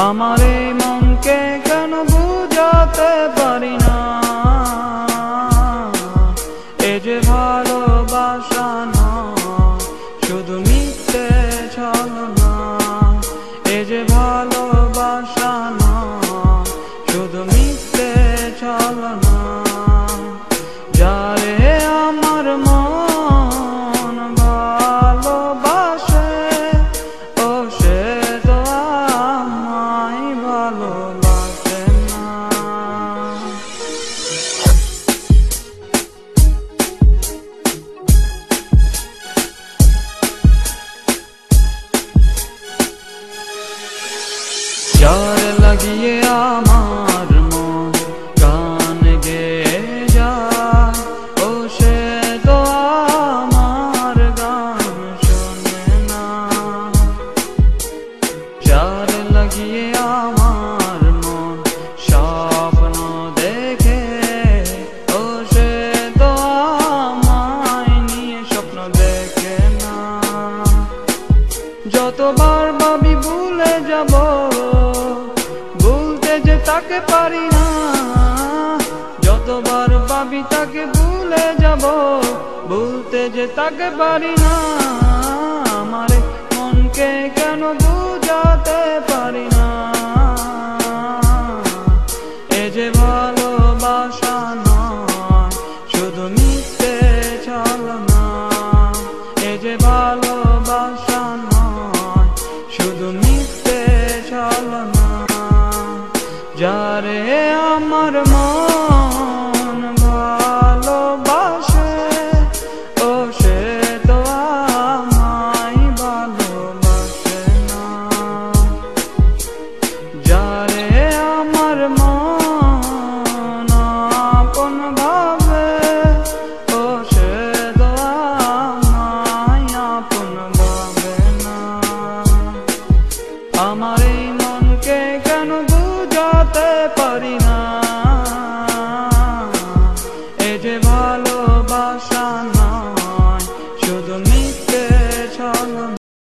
আমার এই মনকে কেন বুঝাতে পারি না, এ যে ভালোবাসা না শুধু মিথ্যে ছলনা, এ যে ভালোবাসা না শুধু মিথ্যে ছলনা। যারে আমার মন ভালোবাসে ও সে তো আমায় ভালোবাসে না। যারে লাগিয়ে আমার মন গান গেয়ে যায় ও সে তো আমার গান শোনে না। যারে লাগিয়ে আমার মন স্বপ্ন দেখে ও সে তো আমায় নিয়ে স্বপ্ন দেখে না। যতবার ভাবি ভুলে যাব, ভুলতে যে তাকে পারি না, যতবার ভাবি তাকে ভুলে যাব, ভুলতে যে তাকে পারি না। আমার মনকে কেন বুঝাতে পারি না, এ যে ভালোবাসা নয় শুধু মিথ্যে ছলনা, এ যে ভালোবাসা নয় শুধু মিথ্যে ছলনা। যারে আমার মন ভালোবাসে ও সে তো আমায় ভালোবাসে না। যারে আমার মন আপন ভাবে ও সে তো আমায় আপন ভাবে না। আমার এই মনকে কেন বুঝাতে পারি না, এ যে ভালোবাসা নয় শুধু মিথ্যে ছলনা।